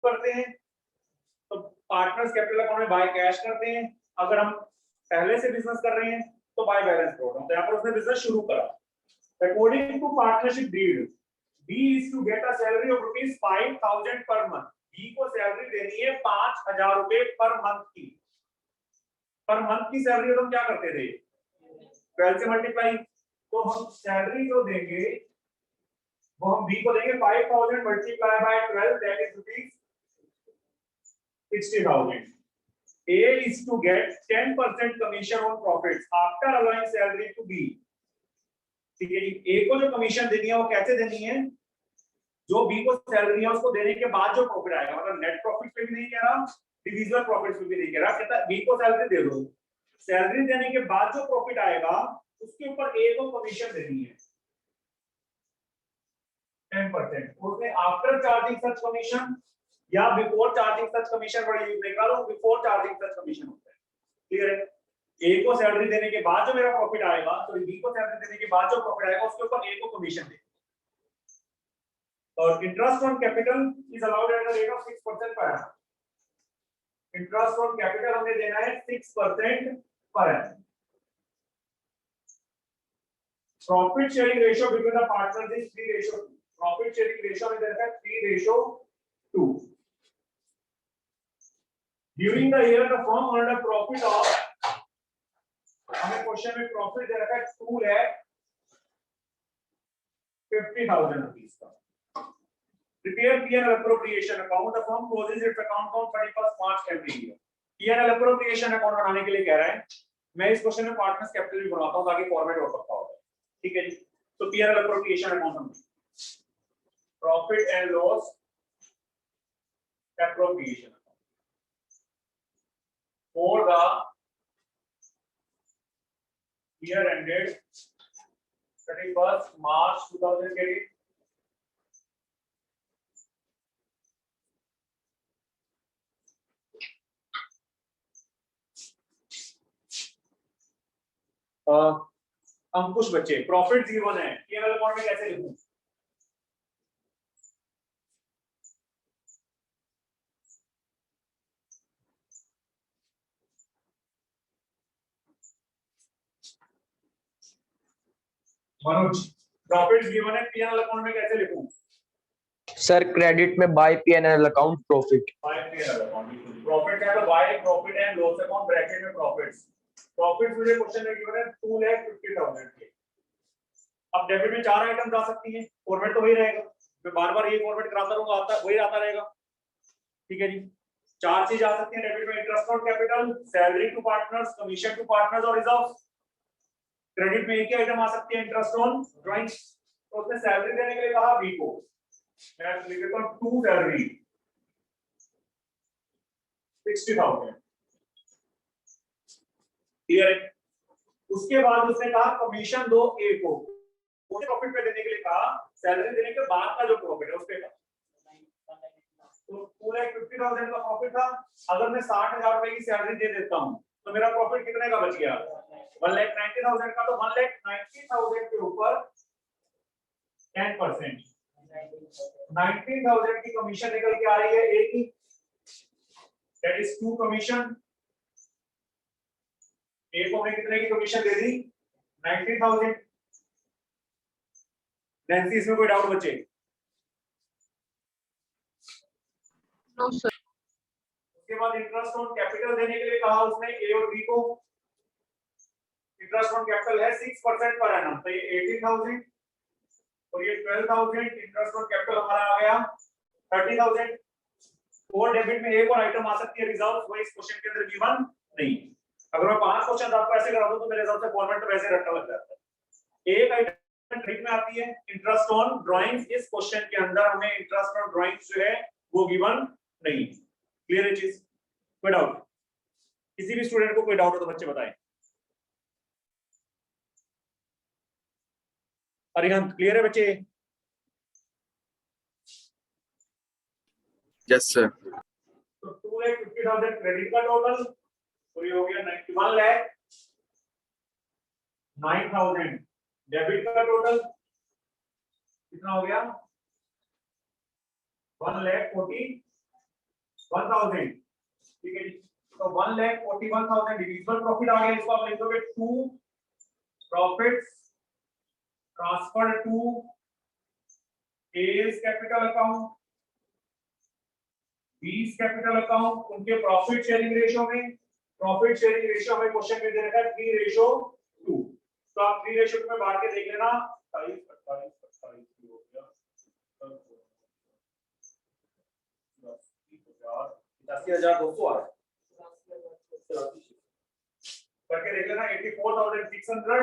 करते हैं तो पार्टनर्स कैपिटल अकाउंट में बाय कैश करते हैं। अगर हम पहले से बिजनेस कर रहे हैं तो बाय बैलेंस प्रोग्राम। तो यहाँ पर उसने बिजनेस शुरू करा। According to partnership deed B is to get a salary of rupees 5,000 per month। B को सैलरी देनी है 5,000 रुपए पर मंथ की। पर मंथ की सैलरी तो हम क्या करते थे 12 से मल्टीप्लाई। तो हम सैलरी जो देंगे वो हम B को देंगे 5,000 multiply by 12 that is rupees 60,000। A is to get 10% commission on profits after allowing salary to B। ठीक है, A को जो कमीशन देनी है वो कैसे देनी है, जो B को सैलरी है उसको देने के बाद जो प्रॉफिट आएगा, मतलब नेट प्रॉफिट पे भी नहीं कह रहा, डिविजिबल प्रॉफिट पे भी नहीं कह रहा, कहता B को सैलरी दे दो, सैलरी देने के बाद जो प्रॉफिट आएगा उसके ऊपर A को कमीशन देनी है 10%। उसने आफ्टर चार्जिंग सच कमीशन या बिफोर चार्जिंग सच कमीशन बड़ा यूज नहीं करा, बिफोर चार्जिंग सच कमीशन होता है। क्लियर है? A को सैलरी देने के बाद जो मेरा प्रॉफिट आएगा, तो B को सैलरी देने के बाद जो प्रॉफिट आएगा उसके ऊपर A को कमीशन दे। और interest on capital is allowed at the rate of 6% per annum. Interest on capital हमें देना है 6% per annum. Profit sharing ratio between the partners is 3:2। Profit sharing ratio में देना है 3:2। During the year the firm earned a profit of, हमें question में profit दे रखा है 2,50,000 रुपीस का। Prepare P&L appropriation account. The firm closes its account on 31st March every year। P&L appropriation account बनाने के लिए कह रहा है। मैं इस क्वेश्चन में पार्टनर्स कैपिटल भी बनाता हूं ताकि फॉर्मेट हो सकता हो। ठीक है जी। तो P&L appropriation account हम profit and loss appropriation for the year ended 31st March 2018। अंकुश बच्चे, प्रॉफिट 0 है, P&L अकाउंट में कैसे लिखूं? मनोज, प्रॉफिट 0 है, P&L अकाउंट में कैसे लिखूं? सर क्रेडिट में by P&L account profit. By P&L account profit है तो by profit and loss account bracket में प्रॉफिट्स। प्रॉफिट मुझे क्वेश्चन में गिवन है 2,50,000 के। अब डेबिट में 4 आइटम जा सकती हैं, फॉर्मेट तो वही रहेगा, मैं बार-बार ये फॉर्मेट कराता रहूंगा, आता वही आता रहेगा। ठीक है जी। 4 चीज आ सकती है डेबिट में, interest on capital, salary to partners, commission to partners और रिजर्व्स। क्रेडिट में एक ही आइटम आ सकती है, इंटरेस्ट ऑन ड्राइंग्स। तो उसने सैलरी देने के लिए कहा बी को, मैं लिख देता हूं 2 सैलरी 60,000। क्लियर है? उसके बाद उसने कहा कमीशन दो ए को, उसे प्रॉफिट पे देने के लिए कहा, सैलरी देने के बाद का जो प्रॉफिट है उस पे का। तो 2,50,000 का प्रॉफिट था, अगर मैं 60,000 रुपए की सैलरी दे देता हूं तो मेरा प्रॉफिट कितने का बच गया? 1,90,000 का। तो 1,90,000 के ऊपर 10%, 19,000 की कमीशन निकल के आ रही है ए की, दैट इज 2 कमीशन। ए को हमने कितने की कमीशन दे दी? 19,000। नैंसी, इसमें कोई डाउट बचे? No sir. उसके बाद इंटरेस्ट ऑन कैपिटल देने के लिए कहा उसने ए और बी को। इंटरेस्ट ऑन कैपिटल है 6% पर एनम, तो ये 18,000 और ये 12,000। इंटरेस्ट ऑन कैपिटल हमारा आ गया 30,000। और डेबिट में एक और आइटम आ सकती है रिजर्व, वो इस क्वेश्चन के अंदर गिवन नहीं। अगर मैं 5 क्वेश्चन आपको ऐसे करा दूं तो मेरे हिसाब से फॉर्मेट तो वैसे रट्टा लग जाता है। एक आइटम क्रेडिट में आती है इंटरेस्ट ऑन ड्राइंग्स, इस क्वेश्चन के अंदर हमें इंटरेस्ट ऑन ड्राइंग्स जो है वो गिवन नहीं। क्लियर है चीज? कोई डाउट? किसी भी स्टूडेंट को कोई डाउट हो तो बच्चे बताएं। अरिहंत, क्लियर है बच्चे? Yes sir. तो 2,50,000 क्रेडिट का टोटल, तो ये हो गया 91,09,000 डेबिट का टोटल, कितना हो गया? 1,40,000 1000, ठीक है जी। तो 1,41,000 डिविजिबल प्रॉफिट आ गया, इसको आप लिख दोगे 2 profits transferred to A's capital account, B's capital account, उनके प्रॉफिट शेयरिंग रेशियो में, प्रॉफिट शेयरिंग रेशियो हमें क्वेश्चन में दे रखा है 3:2, तो आप 3:2 में बांट के देख लेना, 28 28 28 हो गया 80,200 आ रहा है, करके देख लेना 84,600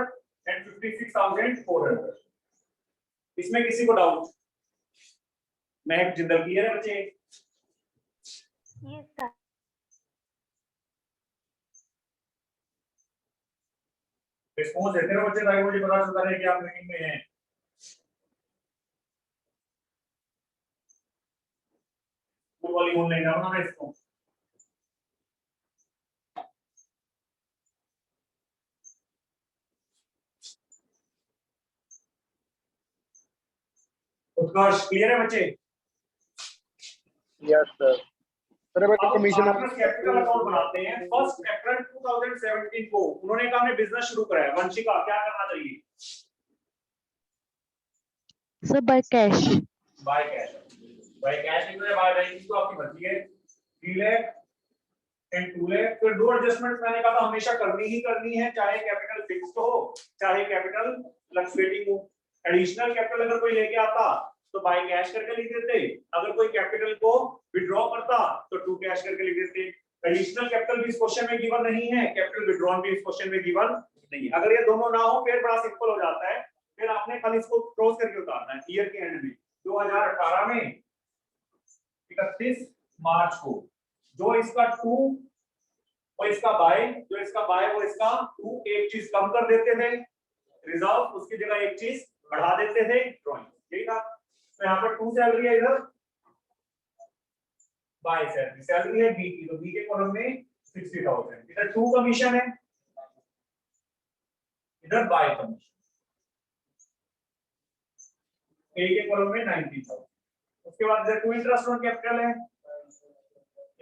एंड 56,400। इसमें किसी को डाउट? महक जिंदल की है बच्चे? Yes, sir. रिस्पॉन्स देते रहो बच्चे, ताकि मुझे पता चलता रहे कि आप मीटिंग में हैं। वो वाली फोन नहीं डालना है इसको। उत्कर्ष क्लियर है बच्चे? Yes sir. सर अब कमीशन कैपिटल अकाउंट बनाते हैं 1 अप्रैल 2017 को, उन्होंने कहा हमने बिजनेस शुरू करा है, वंशिका क्या करना चाहिए? Sir, by cash. By cash, by cash इनमें बाय बैंक तो आपकी मर्जी है। 3 लाख एंड 2 लाख, तो दो एडजस्टमेंट मैंने कहा था हमेशा करनी ही करनी है, चाहे कैपिटल फिक्स्ड हो चाहे कैपिटल फ्लक्चुएटिंग हो। एडिशनल कैपिटल अगर कोई लेके आता तो बाय कैश करके लिख देते, अगर कोई कैपिटल को विड्रॉ करता तो टू कैश करके लिख देते। एडिशनल कैपिटल भी इस क्वेश्चन में गिवन नहीं है, कैपिटल विड्रॉन भी इस क्वेश्चन में गिवन नहीं है। अगर ये दोनों ना हो फिर बड़ा सिंपल हो जाता है, फिर आपने खाली इसको क्रॉस करके उतारना है ईयर के एंड में। 2018 में 31 मार्च को जो इसका 2 वो इसका बाय, जो इसका बाय वो इसका 2, एक चीज कम कर देते थे रिजर्व, उसकी जगह एक चीज बढ़ा देते थे ड्राइंग, यही था। तो यहाँ पर 2 सैलरी है, इधर बाय सैलरी, सैलरी है बी की, तो बी के कॉलम में 60,000, इधर 2 कमीशन है, इधर बाय कमीशन, ए के कॉलम में 90,000। उसके बाद इधर 2 इंटरेस्ट ऑन कैपिटल है,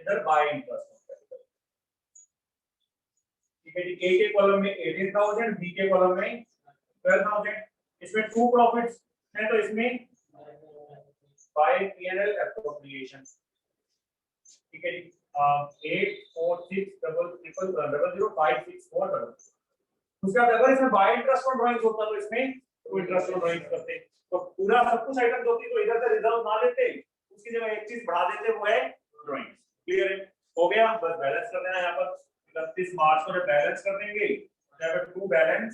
इधर बाय इंटरेस्ट ऑन कैपिटल, ठीक है जी। ए के कॉलम में 18,000, बी के कॉलम में 12,000। इसमें 2 प्रॉफिट्स हैं तो इसमें बाय P&L एप्रोप्रिएशन, ठीक है जी। 8466000564। उसके बाद अगर इसमें बाय इंटरेस्ट ऑन ड्राइंग्स होता तो इसमें तो इंटरेस्ट ऑन ड्राइंग्स करते, तो पूरा सब कुछ आइटम होती तो इधर से रिजर्व ना लेते, उसकी जगह एक चीज बढ़ा देते, वो है ड्राइंग्स। क्लियर है? हो गया, बस बैलेंस कर देना। यहाँ पर 31 मार्च को बैलेंस कर देंगे, यहाँ पर 2 बैलेंस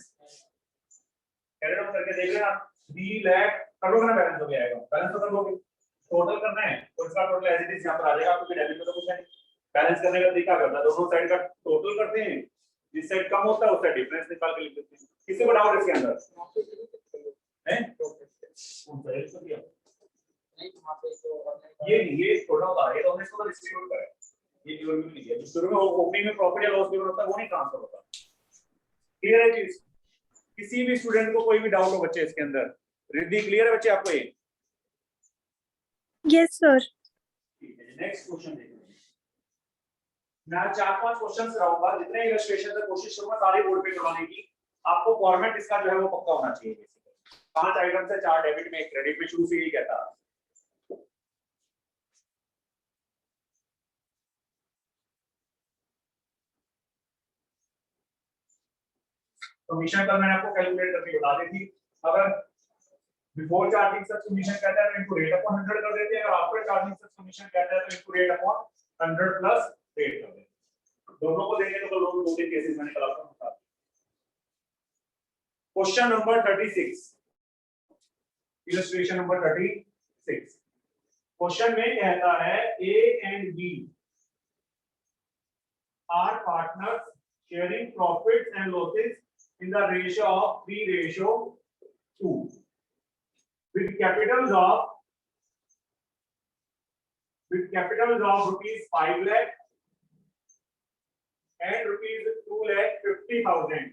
कैरी ऑन करके देख लेना, 3 लाख कर लोगे ना, बैलेंस हो जाएगा, बैलेंस तो कर लोगे, टोटल करना है तो इसका टोटल एज इट इज यहां पर आ जाएगा, आपको डेबिट में तो कुछ है। बैलेंस करने का तरीका करता है, दोनों साइड का टोटल करते हैं, जिस साइड कम होता है उस साइड डिफरेंस निकाल के लिख देते हैं। किसी को डाउट इसके अंदर है? ये थोड़ा होता है, ये तो हमने इसको डिस्ट्रीब्यूट करा है, ये ड्यूअल में लिखा है, शुरू में ओपनिंग में प्रॉफिट या लॉस गिवन होता है वो नहीं ट्रांसफर होता। क्लियर है चीज? किसी भी स्टूडेंट को कोई भी डाउट हो बच्चे इसके अंदर? रिद्धि क्लियर है बच्चे आपको ये? Yes, sir. ठीक है, नेक्स्ट क्वेश्चन देखिए। मैं 4-5 क्वेश्चन कराऊंगा, जितने इलस्ट्रेशन से कोशिश करूंगा सारे बोर्ड पे करवाने की। आपको फॉर्मेट इसका जो है वो पक्का होना चाहिए। बेसिकली 5 आइटम से 4 डेबिट में 1 क्रेडिट में, शुरू से यही कहता है। कमीशन का मैंने आपको कैलकुलेट करके बता दी थी। अगर बिफोर चार्जिंग सच कमीशन कहता है तो इनटू रेट अपॉन 100 कर देते हैं, अगर आफ्टर चार्जिंग सच कमीशन कहता है तो into rate upon 100 plus rate कर देते हैं। दोनों को देंगे तो दोनों 2-3 केसेस मैंने कल आपको बता दिया। Question number 36, illustration number 36। Question में कहता है A and B are partners sharing profits and losses in the ratio of 3:2 with capitals of rupees 5 lakh and rupees 2,50,000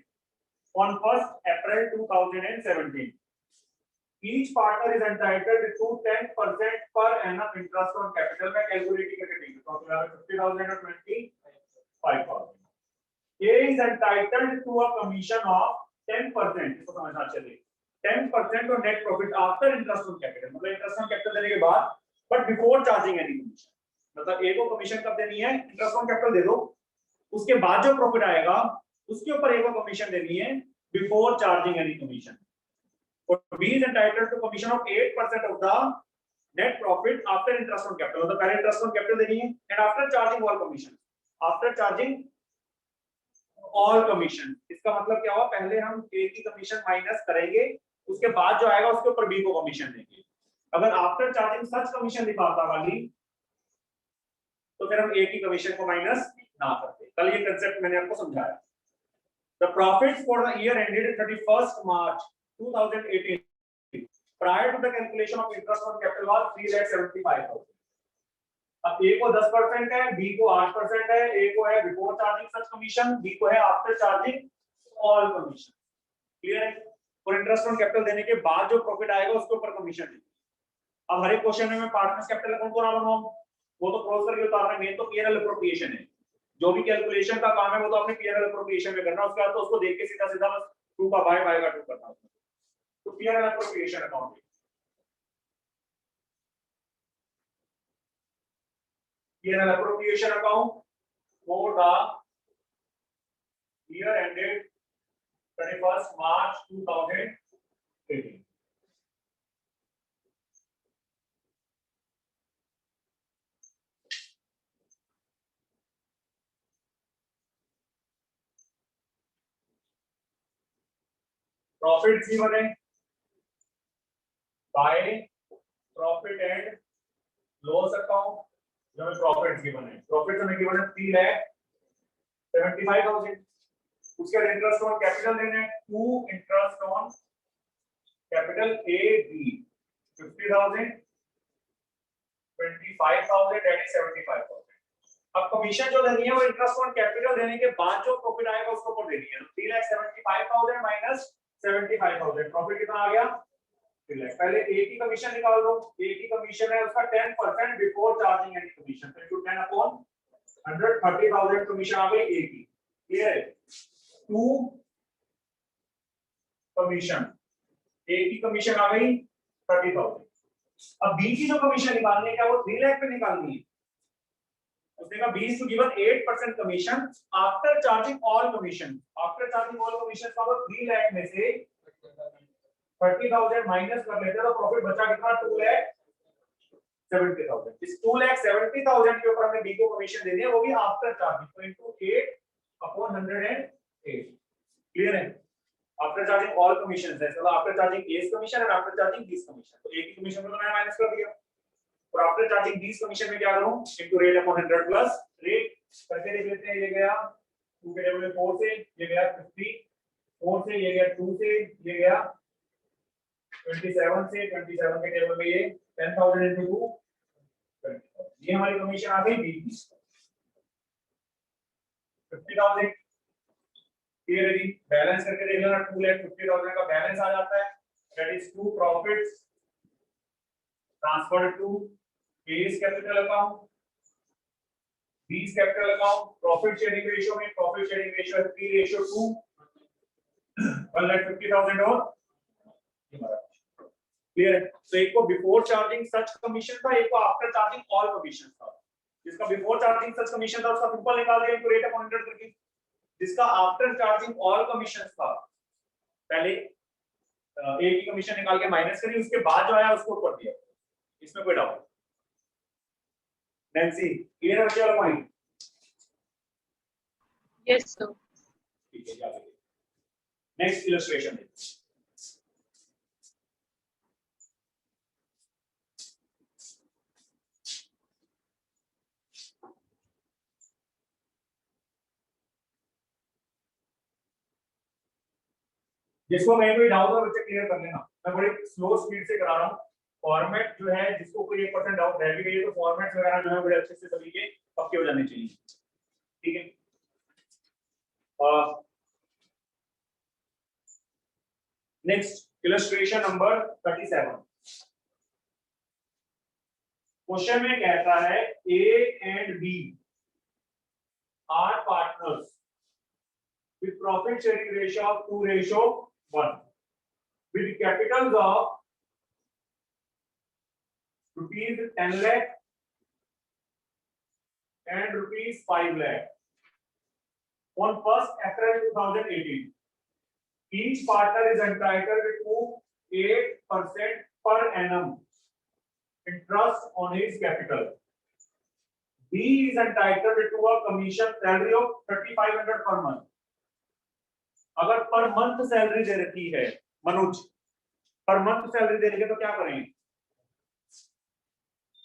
on 1st April 2017. Each partner is entitled to 10% per annum interest on capital. मैं calculate करके देंगे, 50,000 or 25,000. A is entitled to a commission of 10%. इसको समझना चाहिए 10% on net profit after interest on capital. मतलब interest on capital देने के बाद, but before charging any commission. मतलब A को commission कब देनी है? Interest on capital दे दो, उसके बाद जो profit आएगा उसके ऊपर A को commission देनी है before charging any commission. For B is entitled to commission of 8% of the net profit after interest on capital. मतलब पहले interest on capital देनी है and after charging all commission. After charging all commission. इसका मतलब क्या हुआ? पहले हम A की कमीशन माइनस करेंगे, उसके बाद जो आएगा उसके ऊपर B को कमीशन देंगे. अगर आफ्टर चार्जिंग सच कमीशन दिखाता वाली तो फिर हम A की कमीशन को माइनस ना करते. कल ये कंसेप्ट मैंने आपको समझाया. The profits for the year ended 31st March 2018 prior to the calculation of interest on capital was 3,75,000. अब A को 10% है, B को 8% है, A को है बिफोर चार्जिंग सच कमीशन, B को है after charging all commission. Clear है? और इंटरेस्ट ऑन कैपिटल देने के बाद जो प्रॉफिट आएगा उसके ऊपर कमीशन देंगे. अब हर एक क्वेश्चन में मैं पार्टनर्स कैपिटल अकाउंट को ना बनाऊं, वो तो क्रॉस करके उतारना. मेन तो पीएनएल अप्रोप्रिएशन है. जो भी कैलकुलेशन का काम है वो तो अपने पीएनएल अप्रोप्रिएशन में करना. उसके बाद तो उसको देख के सीधा सीधा बस 2 का बाय बाय का 2 करना. तो PNL appropriation account P&L appropriation account for the year ended 31st March 2018. Profits given है by profit and loss account. जो हमें प्रॉफिट्स गिवन है, प्रॉफिट्स हमें गिवन है 3,75,000. उसके बाद इंटरेस्ट ऑन कैपिटल देने हैं 2 interest on capital A B 50,000 25,000 that is 75,000. अब कमीशन जो देनी है वो इंटरेस्ट ऑन कैपिटल देने के बाद जो प्रॉफिट आएगा उसको ऊपर देनी है. 3,75,000 माइनस 75,000 प्रॉफिट कितना आ गया? पहले A की कमीशन निकाल दो. A की कमीशन है उसका 10% बिफोर चार्जिंग एनी कमीशन. तो इनटू 10 अपॉन 100 30,000 कमीशन आ गई A की. क्लियर है? 2 कमीशन A की कमीशन आ गई 30,000. अब B की जो कमीशन निकालनी है क्या वो 3 लाख पे निकालनी है? उसने कहा B is to given 8% commission after charging all commission. After charging all commission का वो 3 लाख में से 30,000 माइनस कर लेते हैं तो प्रॉफिट बचा कितना? 2,70,000. इस 2,70,000 के ऊपर हमने B को कमीशन देनी है, वो भी आफ्टर चार्जिंग. तो इनटू 8 अपॉन 108. क्लियर है? आफ्टर चार्जिंग ऑल कमीशंस है, मतलब आफ्टर चार्जिंग A's कमीशन और आफ्टर चार्जिंग B's कमीशन. तो A की कमीशन को तो मैंने माइनस कर दिया और आफ्टर चार्जिंग B's कमीशन में क्या करूं? Into rate upon 100 plus rate करके देख लेते हैं. ये गया 2 के टेबल में 4 से, ये गया 50 4 से, ये गया 2 से, ये गया 27 से, 27 के टेबल में ये 10,000 into 2 20,000. ये हमारी कमीशन आ गई B की 50,000. क्लियर है जी? बैलेंस करके देख लेना. 2,50,000 का बैलेंस आ जाता है. That is 2 profits transferred to A's capital account, B's capital account. Profit sharing ratio में प्रॉफिट शेयरिंग रेशियो है 3:2. 1,50,000 और क्लियर है? तो एक को बिफोर चार्जिंग सच कमीशन था, एक को आफ्टर चार्जिंग ऑल कमीशन था. जिसका बिफोर चार्जिंग सच कमीशन था उसका सिंपल निकाल दिया इनटू रेट अपॉन 100 करके. जिसका आफ्टर चार्जिंग ऑल कमीशन था पहले A की कमीशन निकाल के माइनस करी, उसके बाद जो आया उसको ऊपर दिया. इसमें कोई डाउट? नैंसी क्लियर है? बच्चे वाला पॉइंट? Yes, sir. ठीक है. नेक्स्ट इलस्ट्रेशन जिसको कहीं कोई डाउट हो बच्चे क्लियर कर लेना. मैं बड़ी स्लो स्पीड से करा रहा हूँ. फॉर्मेट जो है जिसको कोई 1% डाउट रह भी गई तो फॉर्मेट्स वगैरह जो है बड़े अच्छे से सभी के पक्के हो जाने चाहिए. ठीक है? Next illustration number 37. क्वेश्चन में कहता है A and B are partners with profit sharing ratio of 2:1 with capitals of rupees 10 lakh and rupees 5 lakh on 1st April 2018. Each partner is entitled to 8% per annum interest on his capital. B is entitled to a commission salary of 3,500 per month. अगर per month salary दे रखी है Manoj, per month salary दे रही है तो क्या करेंगे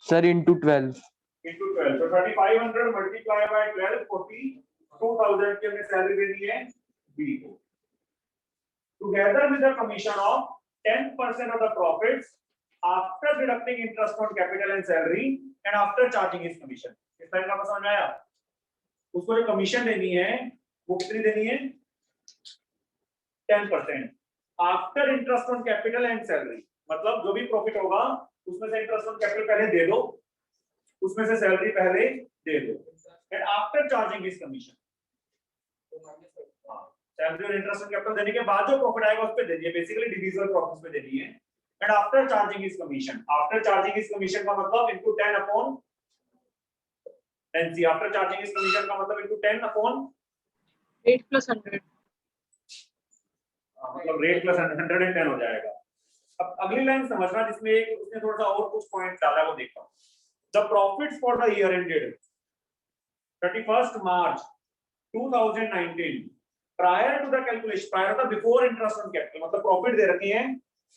sir into 12 into 12, तो 3,500 multiply by 12 42,000 की हमें सैलरी देनी है बी को, together with the commission of 10% of the profits after deducting interest on capital and salary and after charging his commission. इस लाइन का समझ में आया? उसको जो कमीशन देनी है वो कितनी देनी है 10% after interest on capital and salary, मतलब जो भी प्रॉफिट होगा उसमें से इंटरेस्ट ऑन कैपिटल पहले दे दो, उसमें से सैलरी पहले दे दो, and after charging his commission. Salary और इंटरेस्ट ऑन कैपिटल देने के बाद जो प्रॉफिट आएगा उस पे देनी है, बेसिकली डिविजिबल प्रॉफिट्स पे देनी है, and after charging his commission. After charging his commission का मतलब into 10 upon NC, after charging his commission का मतलब इनटू 10 अपॉन 8 + 100, मतलब रेट प्लस 110 हो जाएगा। अब अगली लाइन समझना जिसमें एक उसने थोड़ा सा और कुछ पॉइंट डाला वो देखो। The profits for the year ended 31st March 2019 prior to the calculation, prior to the before interest on capital, मतलब प्रॉफिट दे रखे हैं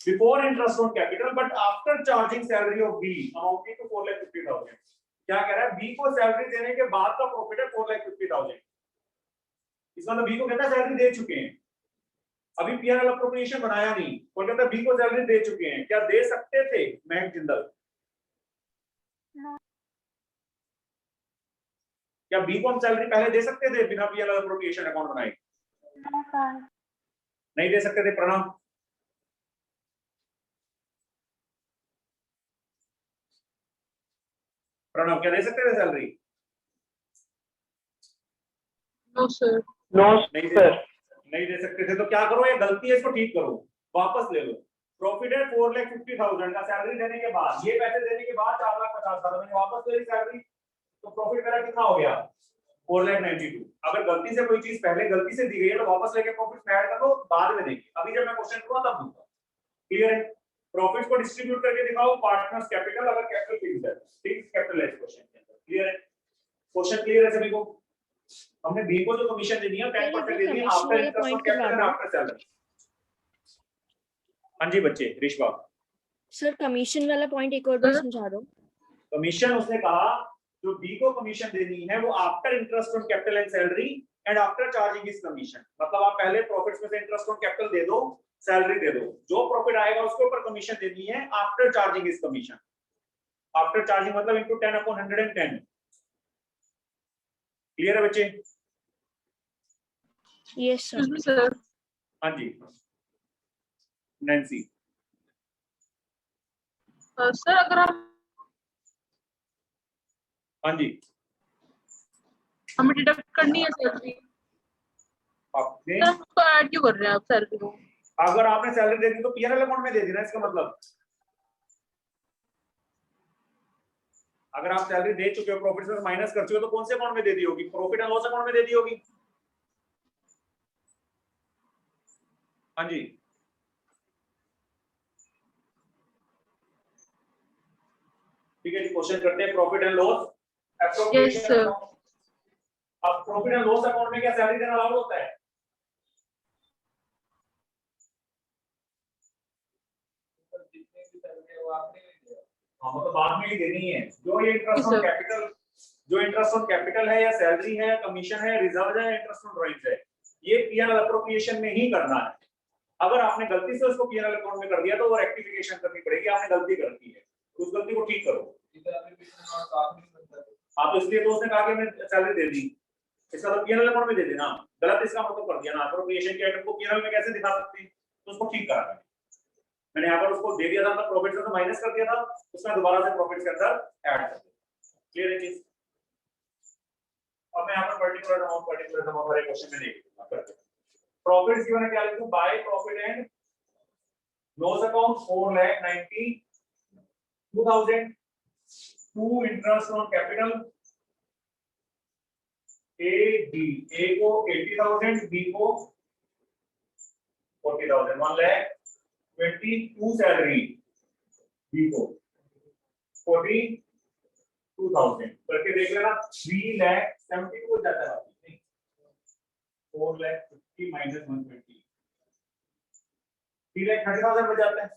before interest on capital but after charging salary of B amounting to 4,50,000। क्या कह रहा है? B को salary देने के बाद का प्रॉफिट है 4,50,000। इसका मतलब बी को कहता है सैलरी दे चुके हैं, अभी पीएनएल अप्रोप्रिएशन बनाया नहीं, कोलकाता बी को सैलरी दे चुके हैं। क्या दे सकते थे महक जिंदल? क्या बी को हम सैलरी पहले दे सकते थे बिना पीएनएल अप्रोप्रिएशन अकाउंट बनाए? No, sir. नहीं दे सकते थे। प्रणव, प्रणव क्या दे सकते थे सैलरी? नो सर, नहीं दे सकते थे। तो क्या करो, ये गलती है इसको ठीक करो, वापस ले लो। प्रॉफिट है 4,50,000 का, सैलरी देने के बाद ये पैसे देने के बाद 4,50,000 मैंने वापस ले ली सैलरी, तो प्रॉफिट मेरा कितना हो गया 4,92। अगर गलती से कोई चीज पहले गलती से दी गई है तो वापस लेके प्रॉफिट में ऐड कर दो, बाद में देंगे। अभी जब मैं क्वेश्चन करूंगा तब दूंगा। क्लियर है? प्रॉफिट को डिस्ट्रीब्यूट करके दिखाओ पार्टनर्स कैपिटल, अगर कैपिटल फिक्स्ड है, फिक्स्ड कैपिटल है क्वेश्चन के अंदर। क्लियर है? क्वेश्चन क्लियर है सभी को? हमने बी को जो कमीशन देनी है 10% देनी है after interest on capital and after salary. हाँ जी बच्चे, रिश्वा सर कमीशन वाला पॉइंट एक और बार समझा दो। कमीशन उसने कहा जो बी को कमीशन देनी है वो after interest on capital and salary and after charging his commission, मतलब आप पहले प्रॉफिट्स में से इंटरेस्ट ऑन कैपिटल दे दो, सैलरी दे दो, जो प्रॉफिट आएगा उसके ऊपर कमीशन देनी है after charging his commission. After charging मतलब इनटू 10 अपॉन 110। क्लियर है बच्चे? Yes sir. सर हाँ जी नैंसी। सर अगर हम हाँ जी हमें डिडक्ट करनी है सैलरी, आपने सर हम उसको ऐड क्यों कर रहे हैं आप सैलरी को? अगर आपने सैलरी दे दी तो पीएनएल अकाउंट में दे दी ना, इसका मतलब अगर आप सैलरी दे चुके हो प्रॉफिट से माइनस कर चुके हो तो कौन से अकाउंट में दे दी होगी? प्रॉफिट एंड लॉस अकाउंट में दे दी होगी। हाँ जी ठीक है जी, क्वेश्चन करते हैं profit and loss appropriation account. अब प्रॉफिट एंड लॉस अकाउंट में क्या सैलरी देना अलाउड होता है? हाँ मतलब बाद में ही देनी है। जो ये इंटरेस्ट ऑन कैपिटल, जो इंटरेस्ट ऑन कैपिटल है या सैलरी है, कमीशन है, रिजर्व है, इंटरेस्ट ऑन ड्राइंग्स है, ये पीएनएल अप्रोप्रिएशन में ही करना है। अगर आपने गलती से उसको पीएनएल अकाउंट में कर दिया तो वो रेक्टिफिकेशन करनी पड़ेगी, आपने गलती कर दी है, उस गलती को ठीक करो। हाँ तो इसलिए तो उसने कहा कि मैं सैलरी दे दी, इसका तो पीएनएल अकाउंट में दे देना, गलत इसका मतलब कर दिया ना, अप्रोप्रिएशन के आइटम को पीएनएल में कैसे दिखा सकते हैं, तो उसको ठीक करा। मैंने यहाँ पर उसको दे दिया था, प्रॉफिट से तो माइनस कर दिया था, उसमें दोबारा से प्रॉफिट के अंदर ऐड कर दिया। क्लियर है चीज? अब मैं यहाँ पर पर्टिकुलर अमाउंट हर एक क्वेश्चन में देख लूंगा। प्रॉफिट्स गिवन है, क्या लिखूं? By profit and loss account 4,92,000, to interest on capital A B, A को 80,000, बी को 40,000, 1,22,000 सैलरी, बी को 42,000 करके देख लेना। 3,72,000 हो जाता है, 4,50,000 माइनस 120, 3,30,000 बच जाता है।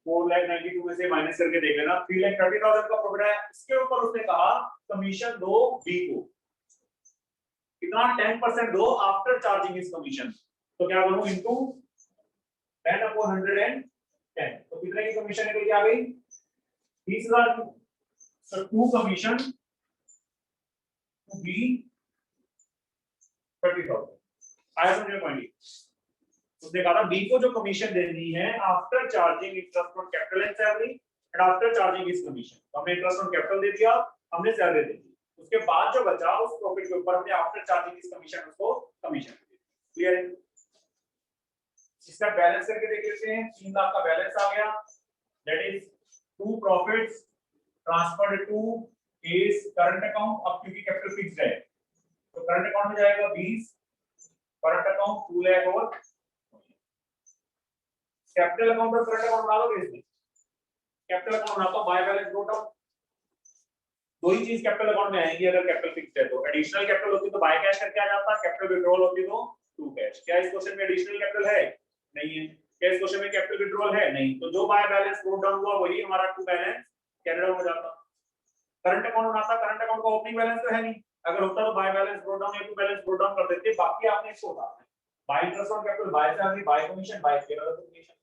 4,92,000 में से माइनस करके देख लेना, 3,30,000 का प्रॉफिट है। इसके ऊपर उसने कहा कमीशन दो बी को, कितना? 10% दो आफ्टर चार्जिंग इस कमीशन। तो क्या करूं? इनटू 10/110, तो कितने की कमीशन निकल के आ गई? 30,000 की। So to commission to be 30,000। आया समझ में पॉइंट? उसने कहा था बी को जो कमीशन देनी है after charging interest on capital and salary and after charging इस कमीशन। तो हमने इंटरेस्ट ऑन कैपिटल दे दिया, हमने सैलरी दे दी, उसके बाद जो बचा उस प्रॉफिट के ऊपर हमने आफ्टर चार्जिंग इस कमीशन उसको कमीशन दे दी। क्लियर है? इसका बैलेंस करके देख लेते हैं। 3 लाख का बैलेंस आ गया, that is to profits transferred to A's current account. अब क्योंकि कैपिटल फिक्स्ड है तो करंट अकाउंट में जाएगा 20, करंट अकाउंट 2 लाख और कैपिटल अकाउंट और करंट अकाउंट बना दो। इसमें कैपिटल अकाउंट बनाता हूं, बाय बैलेंस ब्रोट डाउन। दो ही चीज कैपिटल अकाउंट में आएंगी अगर कैपिटल फिक्स्ड है तो। एडिशनल कैपिटल होती तो बाय कैश करके आ जाता, कैपिटल विड्रॉल होती तो टू कैश। क्या इस क्वेश्चन में एडिशनल कैपिटल है? नहीं है। क्या इस क्वेश्चन में कैपिटल विड्रॉल है? नहीं। तो जो बाय बैलेंस ब्रोट डाउन हुआ वही हमारा टू बैलेंस कैरी डाउन हो जाता। करंट अकाउंट बनाता, करंट अकाउंट का ओपनिंग बैलेंस तो है नहीं, अगर होता तो बाय बैलेंस ब्रोट डाउन या टू बैलेंस ब्रोट डाउन कर देते। बाकी आपने इसको उठाना है, by interest on capital, by salary, by commission, by payroll application.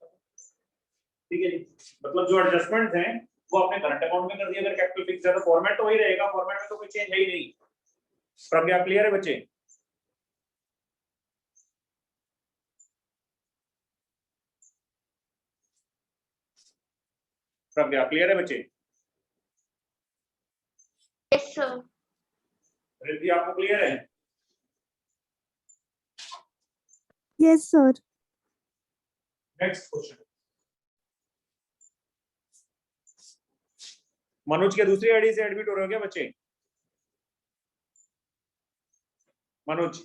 ठीक है जी? मतलब जो एडजस्टमेंट्स हैं वो आपने करंट अकाउंट में कर दिया। अगर कैपिटल फिक्स है तो फॉर्मेट तो वही रहेगा, फॉर्मेट में तो कोई चेंज है ही नहीं। प्रज्ञा क्लियर है बच्चे? प्रज्ञा क्लियर है बच्चे? Yes sir. रिद्धि आपको क्लियर है? Yes, sir. Next question. Manoj के दूसरी आईडी से एडमिट हो रहे हो क्या बच्चे? मनोज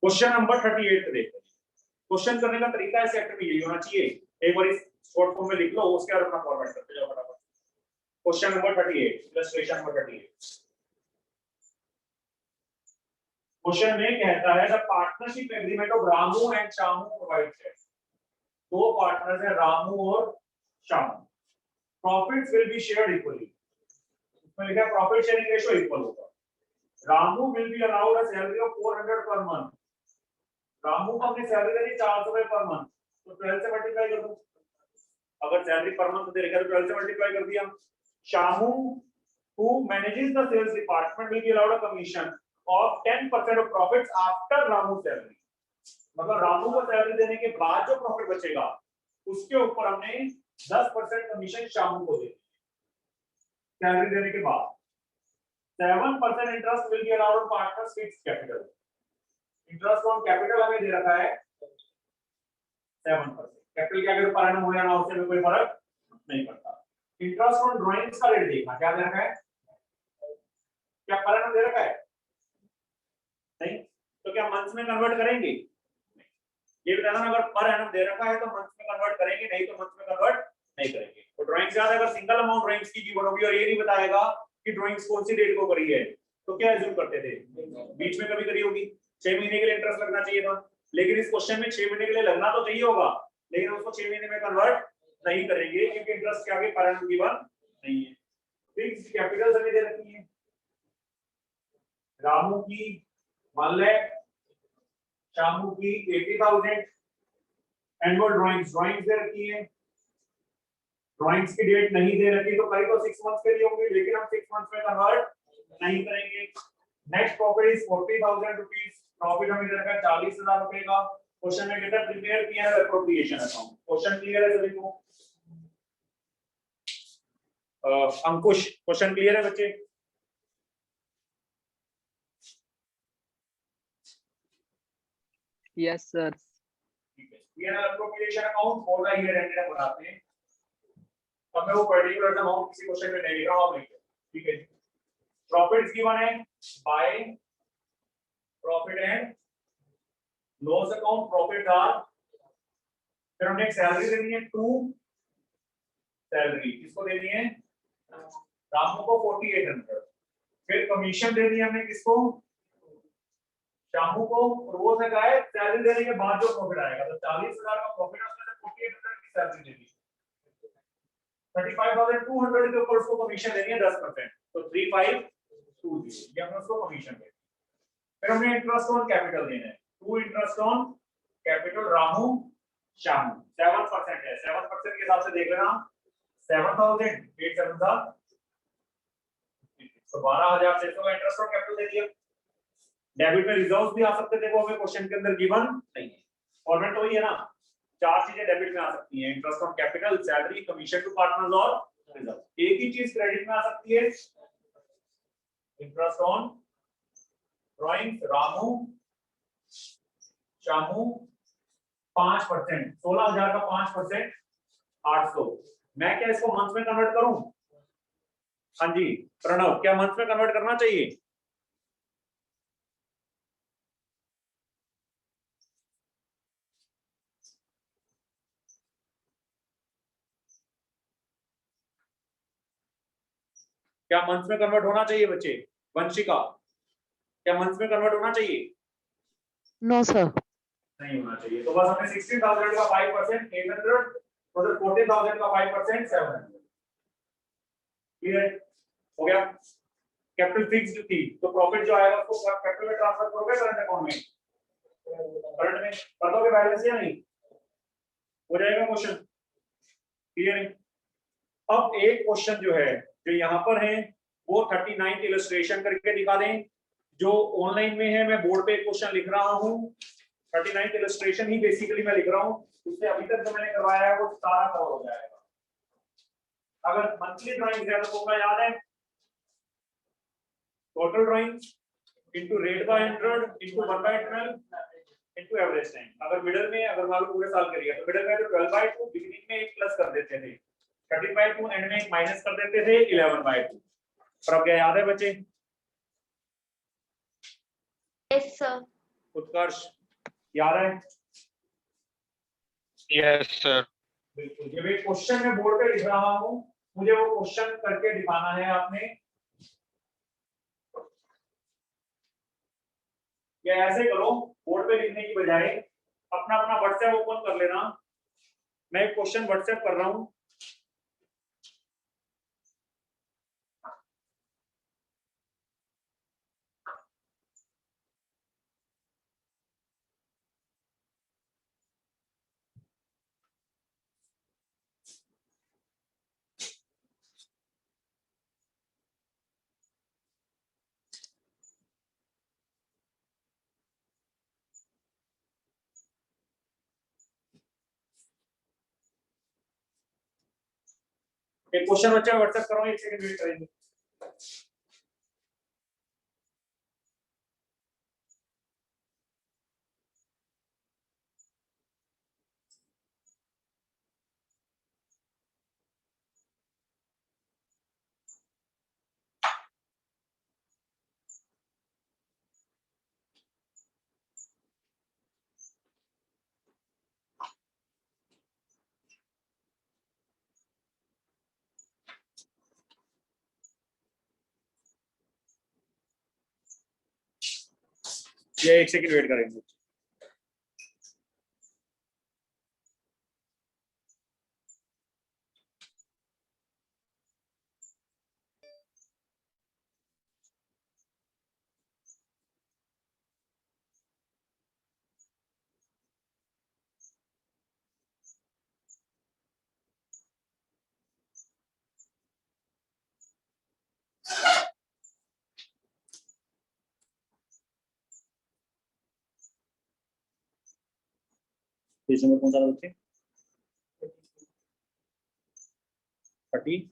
क्वेश्चन नंबर 38 देखो। क्वेश्चन करने का तरीका इस सेक्टर में यही होना चाहिए। एक बार इस शॉर्ट फॉर्म में लिख लो, उसके बाद अपना फॉर्मेट करते जाओ फटाफट। Question number 38, illustration number 38। Question में कहता है the partnership agreement of Ramu and Shyamu provides that. दो पार्टनर्स हैं रामू और Shyamu, profits will be shared equally. इसमें लिखा है प्रॉफिट शेयरिंग रेशियो इक्वल होगा। Ramu will be allowed a salary of 400 per month. Ramu को अपनी सैलरी देनी 400 पर मंथ, तो 12 से मल्टीप्लाई कर दो। अगर सैलरी पर मंथ दे रखा है तो 12 से मल्टीप्लाई कर दिया। Shyamu who manages the sales department will be allowed a commission of 10% of profits after Ramu salary। मतलब रामू को सैलरी देने के बाद जो प्रॉफिट बचेगा उसके ऊपर हमने 10% कमीशन श्यामू को दे सैलरी देने के बाद। 7% interest will be allowed on partners fixed capital. Interest on capital हमें दे रखा है 7%। कैपिटल के अगर पर एनम हो या ना उससे कोई फर्क नहीं पड़ता। इंटरेस्ट ऑन ड्राइंग्स का रेट देखना, क्या दे रखा है? क्या पर एनम दे रखा है? नहीं। तो क्या मंथ्स में कन्वर्ट करेंगे? ये बताना, अगर पर एनम दे रखा है तो मंथ्स में कन्वर्ट करेंगे, नहीं तो मंथ्स में कन्वर्ट नहीं करेंगे। तो ड्राइंग्स याद है, अगर सिंगल अमाउंट ड्राइंग्स की गिवन होगी और ये नहीं बताएगा कि ड्राइंग्स कौन सी डेट को करी है तो क्या एज्यूम करते थे? बीच में कभी करी होगी। 6 महीने के लिए इंटरेस्ट लगना चाहिए था, लेकिन इस क्वेश्चन में 6 महीने के लिए लगना तो चाहिए होगा, लेकिन उसको 6 महीने में कन्वर्ट नहीं करेंगे क्योंकि इंटरेस्ट के आगे पर एनम गिवन नहीं है। फिक्स्ड कैपिटल हमें दे रखी है, रामू की 1 लाख, शामू की 80,000। एनुअल ड्राइंग्स दे रखी है, ड्राइंग्स की डेट नहीं दे रखी तो कई तो 6 मंथ्स के लिए होंगी, लेकिन हम 6 मंथ्स में कन्वर्ट नहीं करेंगे। Next profit is 40,000 rupees, profit हम इधर का 40,000 रुपए का। क्वेश्चन में कितना प्रिपेयर किया है एप्रोप्रिएशन अकाउंट। क्वेश्चन क्लियर है सभी को? अंकुश क्वेश्चन क्लियर है बच्चे? Yes sir. ठीक है, क्लियर है appropriation account for the year ended बनाते हैं। अब मैं वो पर्टिकुलर अमाउंट किसी क्वेश्चन में नहीं लिख रहा हूं, आप लिखिए। ठीक है, प्रॉफिट्स गिवन है by profit and loss account, profit are, फिर हमने एक सैलरी देनी है टू सैलरी, किसको देनी है? रामू को 4800। फिर कमीशन देनी है हमने किसको? शामू को। और वो से है सैलरी देने के बाद जो प्रॉफिट आएगा, तो 40,000 का प्रॉफिट है, उसमें से 4800 की सैलरी देनी है। 35,200 के ऊपर उसको कमीशन देनी है 10%, तो 3520 ये हमने उसको कमीशन देनी है। फिर हमने इंटरेस्ट ऑन कैपिटल देना है, to interest on capital Ramu Shamu 7% है, 7% के हिसाब से देख लेना 7,000 8 7 था, तो 12,600 का इंटरेस्ट ऑन कैपिटल दे दिया। डेबिट में रिजर्व्स भी आ सकते थे, वो हमें क्वेश्चन के अंदर गिवन नहीं है। फॉर्मेट तो वही है ना, 4 चीजें डेबिट में आ सकती हैं, interest on capital, salary, commission to partners और रिजर्व। एक ही चीज क्रेडिट में आ सकती है, interest on drawings Ramu Shamu 5%, 16,000 का 5% 800। मैं क्या इसको मंथ में कन्वर्ट करूं? हाँ जी प्रणव, क्या मंथ में कन्वर्ट करना चाहिए? क्या मंथ में कन्वर्ट होना चाहिए बच्चे? वंशिका, क्या मंथ में कन्वर्ट होना चाहिए? No sir. नहीं होना चाहिए। तो बस हमें 16,000 का 5% 800, मतलब 40,000 का 5% 700। क्लियर हो गया? कैपिटल फिक्स्ड थी, तो प्रॉफिट जो आएगा उसको कैपिटल में ट्रांसफर करोगे करंट अकाउंट में? करंट में कर दोगे बैलेंस या नहीं? हो जाएगा क्वेश्चन। क्लियर है? अब एक क्वेश्चन जो है जो यहाँ पर है वो 39 इलस्ट्रेशन करके दिखा दें। जो ऑनलाइन में है मैं बोर्ड पे क्वेश्चन लिख रहा हूँ, 39 इलस्ट्रेशन ही बेसिकली मैं लिख रहा हूँ, उससे अभी तक जो मैंने करवाया है वो सारा कवर हो जाएगा। अगर मंथली ड्राइंग है तो फॉर्मूला याद है, total drawing into rate by 100 into 1/12 into average time. अगर मिडिल में, अगर मान लो पूरे साल करिए तो मिडिल में तो 12/2, बिगिनिंग में एक प्लस कर देते थे, 30/2, एंड में एक माइनस कर देते थे 11/2। और अब क्या याद है बच्चे? Yes sir. उत्कर्ष याद है? Yes sir. बिल्कुल। जब एक क्वेश्चन मैं बोर्ड पे लिख रहा हूँ, मुझे वो क्वेश्चन करके दिखाना है आपने। या ऐसे करो, बोर्ड पे लिखने की बजाय अपना अपना व्हाट्सएप ओपन कर लेना। मैं एक क्वेश्चन व्हाट्सएप कर रहा हूँ, एक क्वेश्चन बच्चा व्हाट्सएप करो, 1 सेकंड वेट करेंगे। ये 1 सेकंड वेट करेंगे। पेज नंबर कौन सा था बच्चे? 30।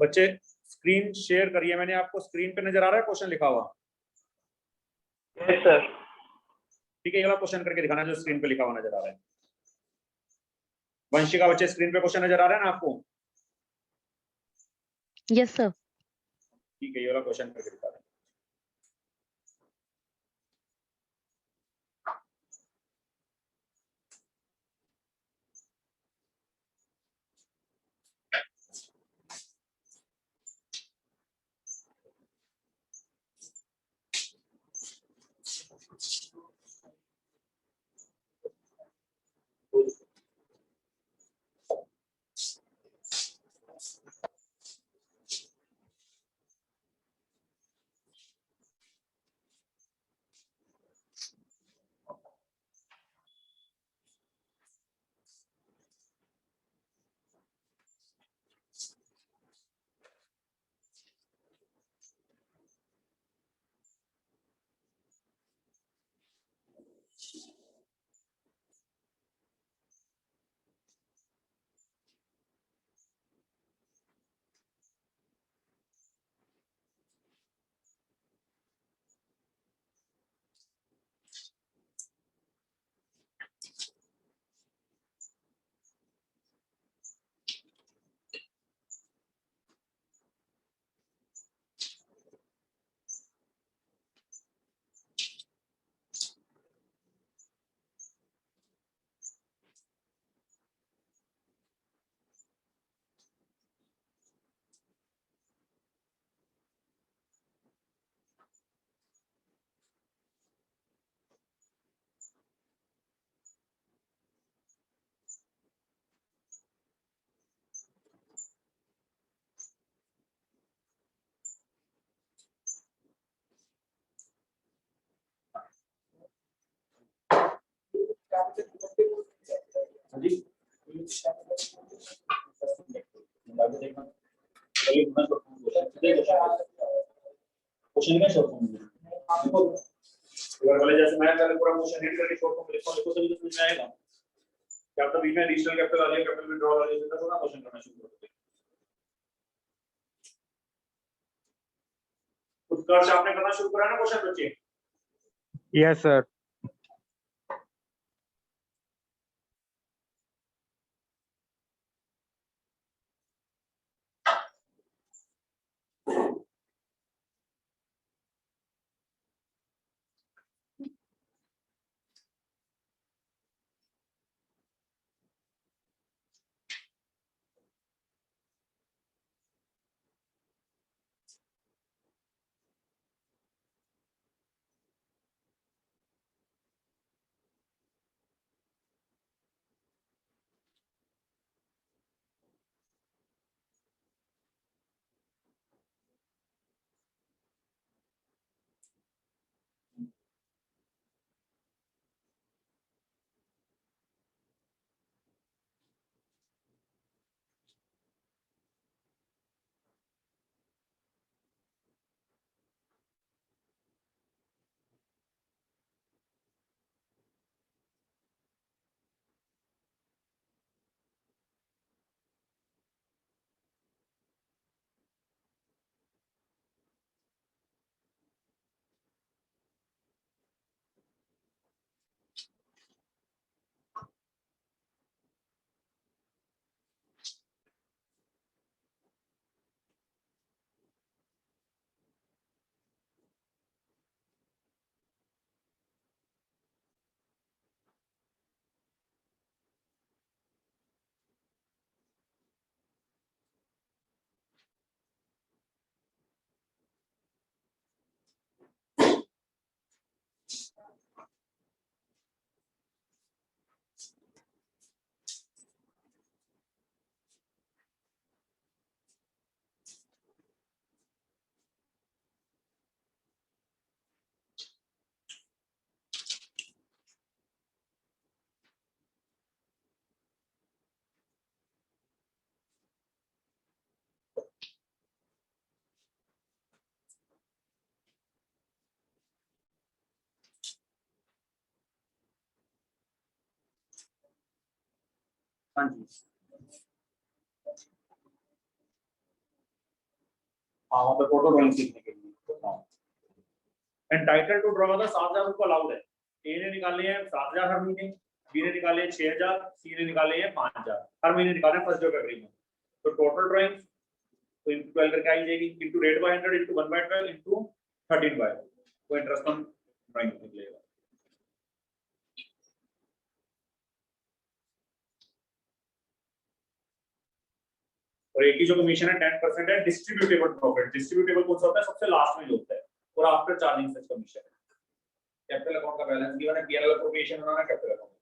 बच्चे स्क्रीन शेयर करिए, मैंने आपको स्क्रीन पे नजर आ रहा है क्वेश्चन लिखा हुआ? Yes sir. ठीक है, ये वाला क्वेश्चन करके दिखाना जो स्क्रीन पे लिखा हुआ नजर आ रहा है। वंशिका बच्चे स्क्रीन पे क्वेश्चन नजर आ रहा है ना आपको? Yes sir. ठीक है, ये वाला क्वेश्चन करके दिखा रहा है। हाँ जी, क्वेश्चन का शॉर्ट फॉर्म जैसे मैं पहले पूरा क्वेश्चन रीड करके शॉर्ट फॉर्म लिखता हूँ, देखो तभी तो समझ में आएगा। क्या आप बीच में एडिशनल कैपिटल आ जाए, कैपिटल विड्रॉल आ जाए, तो थोड़ा क्वेश्चन करना शुरू कर देते हैं। उत्कर्ष आपने करना शुरू करा ना क्वेश्चन बच्चे? Yes sir. हाँ जी, हाँ मतलब फोटो ड्राइंग सीखने के लिए। हाँ, एंटाइटल टू ड्रॉ का 7,000 उनको अलाउड है। ए ने निकाले हैं 7,000 हर महीने, बी ने निकाले हैं 6,000, सी ने निकाले हैं 5,000 हर महीने निकाले हैं फर्स्ट जॉब एग्रीमेंट। तो टोटल ड्राइंग तो इंटू 12 करके आई जाएगी, into rate by 100 into 1 by 12 into 13 by, तो इंटरेस्ट ऑन ड्राइंग निकलेगा। और एक ही जो कमीशन है 10% है डिस्ट्रीब्यूटेबल प्रॉफिट। डिस्ट्रीब्यूटेबल कौन सा होता है? सबसे लास्ट में जो होता है, और आफ्टर चार्जिंग सच कमीशन है। कैपिटल अकाउंट का बैलेंस गिवन है, पीएनएल अप्रोप्रिएशन बनाना है, कैपिटल अकाउंट।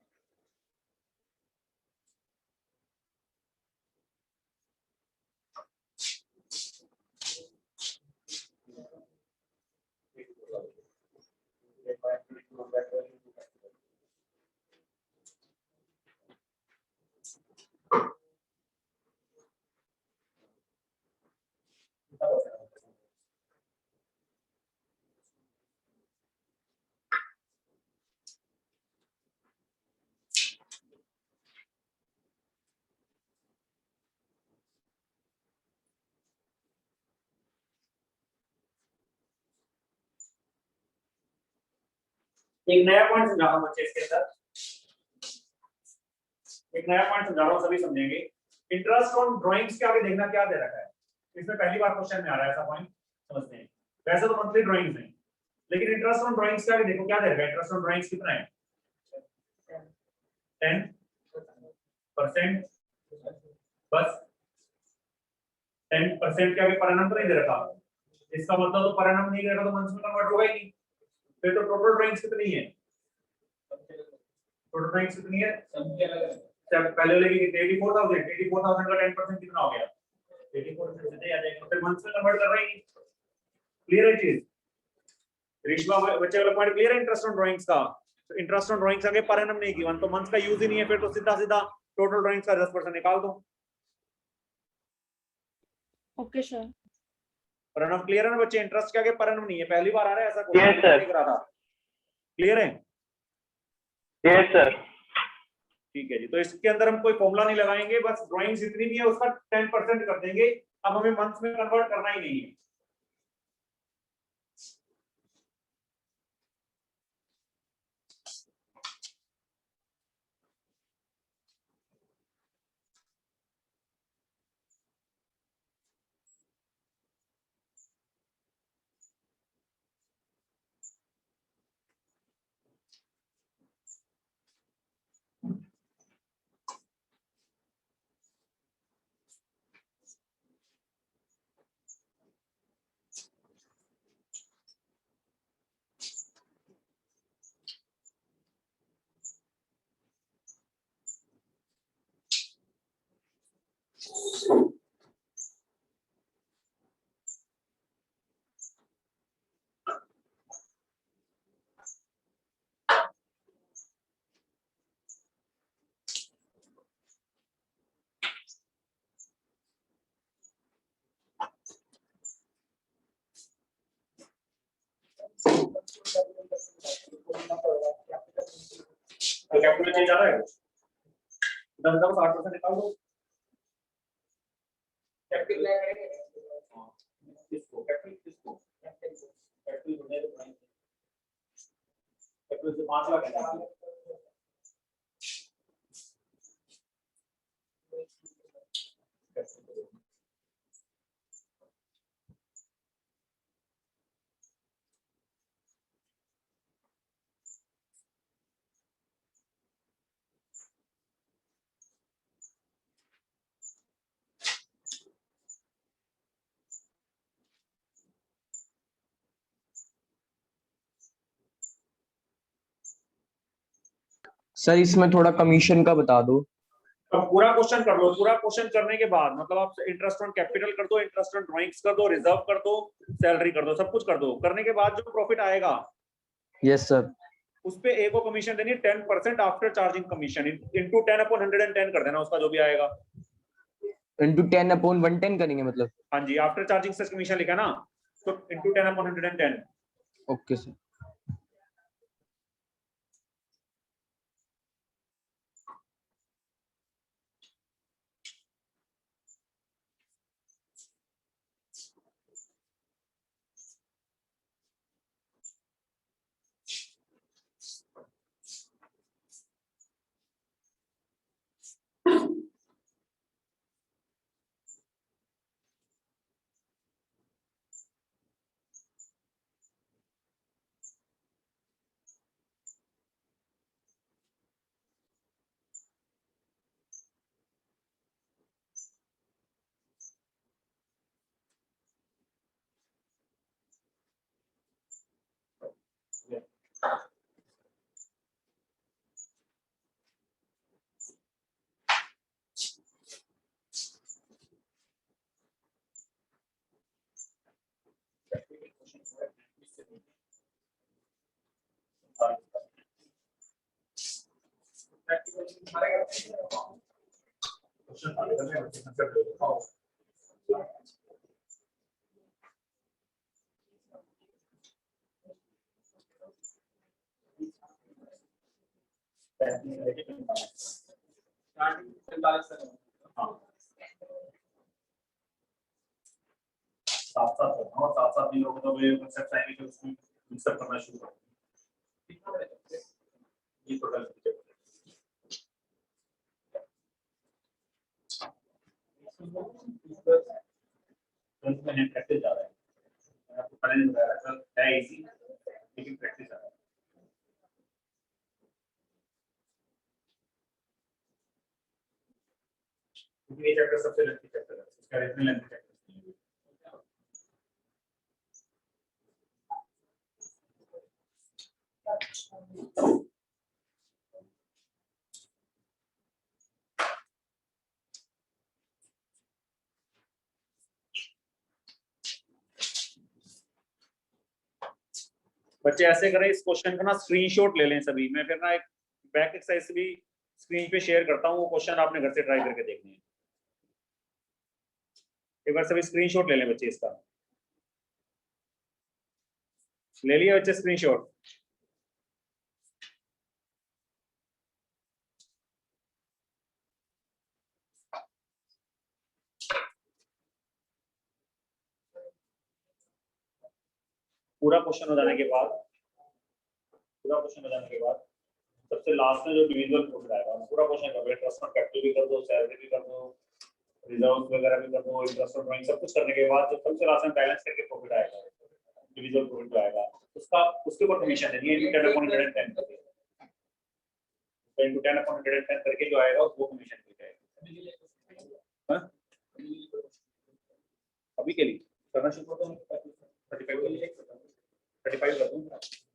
एक नया पॉइंट समझा रहा हूं बच्चे इसके अंदर, एक नया पॉइंट समझा रहा हूं, सभी समझेंगे। इंटरेस्ट ऑन ड्राइंग्स के आगे देखना क्या दे रखा है, इसमें पहली बार क्वेश्चन में आ रहा है ऐसा पॉइंट समझते हैं। वैसे तो मंथली ड्राइंग्स नहीं, लेकिन इंटरेस्ट ऑन ड्राइंग्स के आगे देखो क्या दे रखा है। इंटरेस्ट ऑन ड्राइंग्स कितना है? 10% बस। 10% के आगे पर एनम तो नहीं दे रखा, इसका मतलब तो पर एनम नहीं दे रखा तो मंथ्स में कन्वर्ट होगा ही नहीं। फिर तो टोटल ड्राइंग्स कितनी है? टोटल ड्राइंग्स कितनी है? पहले वाले की 84,000, 84,000 का 10% कितना हो गया? 84% से आ जाएगा, फिर मंथ्स में कन्वर्ट कर रहे हैं। क्लियर है चीज? रेशमा बच्चे वाला पॉइंट क्लियर है इंटरेस्ट ऑन ड्राइंग्स का? तो इंटरेस्ट ऑन ड्राइंग्स आगे पर एनम नहीं गिवन, तो मंथ्स का यूज ही नहीं है, फिर तो सीधा सीधा टोटल ड्राइंग्स का 10% निकाल दो। Okay sir. Per annum clear है ना बच्चे? इंटरेस्ट के आगे पर एनम नहीं है, पहली बार आ रहा है ऐसा Yes, sir. नहीं करा था। क्लियर है? Yes sir. ठीक है जी, तो इसके अंदर हम कोई फॉर्मूला नहीं लगाएंगे, बस ड्राइंग जितनी भी है उसका 10% कर देंगे। अब हमें मंथ्स में कन्वर्ट करना ही नहीं है। कैपिटल चेंज आ रहा है, 10,000 निकाल दो। कैपिटल किसको? कैपिटल से 5 लाख है। सर इसमें थोड़ा कमीशन का बता दो। तो पूरा क्वेश्चन कर लो, पूरा क्वेश्चन करने के बाद मतलब आप इंटरेस्ट ऑन कैपिटल कर दो, इंटरेस्ट ऑन ड्राइंग्स कर दो, रिजर्व कर दो, सैलरी कर दो, सब कुछ कर दो। करने के बाद जो प्रॉफिट आएगा यस सर। उस पे ए को कमीशन देनी 10% आफ्टर चार्जिंग कमीशन इनटू 10/110 कर देना उसका जो भी आएगा। इंटू 10/110 करेंगे मतलब? हाँ जी, आफ्टर चार्जिंग सच कमीशन लिखा ना, तो इनटू 10/110। Okay sir. साथ साथ करना और साथ साथ नहीं होगा तो वे कंसेप्ट आएंगे जो उसमें मिक्सअप करना शुरू कर देंगे। ये टोटल में प्रैक्टिस जा रहा है आपको पहले बताया था है इजी लेकिन प्रैक्टिस आ रहा है क्योंकि ये चैप्टर सबसे लेंथी चैप्टर है इसका इतने लेंथी चैप्टर बच्चे ऐसे करें इस क्वेश्चन का ना स्क्रीनशॉट ले लें सभी मैं फिर ना एक बैक एक्सरसाइज भी स्क्रीन पे शेयर करता हूँ वो क्वेश्चन आपने घर से ट्राई करके देखने हैं एक बार सभी स्क्रीनशॉट ले लें बच्चे इसका ले लिया बच्चे स्क्रीनशॉट पूरा क्वेश्चन हो जाने के बाद सबसे लास्ट में जो डिविजिबल प्रॉफिट आएगा पूरा क्वेश्चन कर लो ट्रांसफर कैपिटल भी कर दो सैलरी भी कर दो रिजर्व्स वगैरह भी कर दो इंटरेस्ट और ड्राइंग सब कुछ करने के बाद जो सबसे लास्ट में बैलेंस करके प्रॉफिट आएगा डिविजिबल प्रॉफिट जो आएगा उसका उसके ऊपर कमीशन देनी है 10/110 करके into 10/110 करके जो आएगा वो कमीशन मिल जाएगा अभी के लिए करना शुरू करता हूँ 35 कर दूँ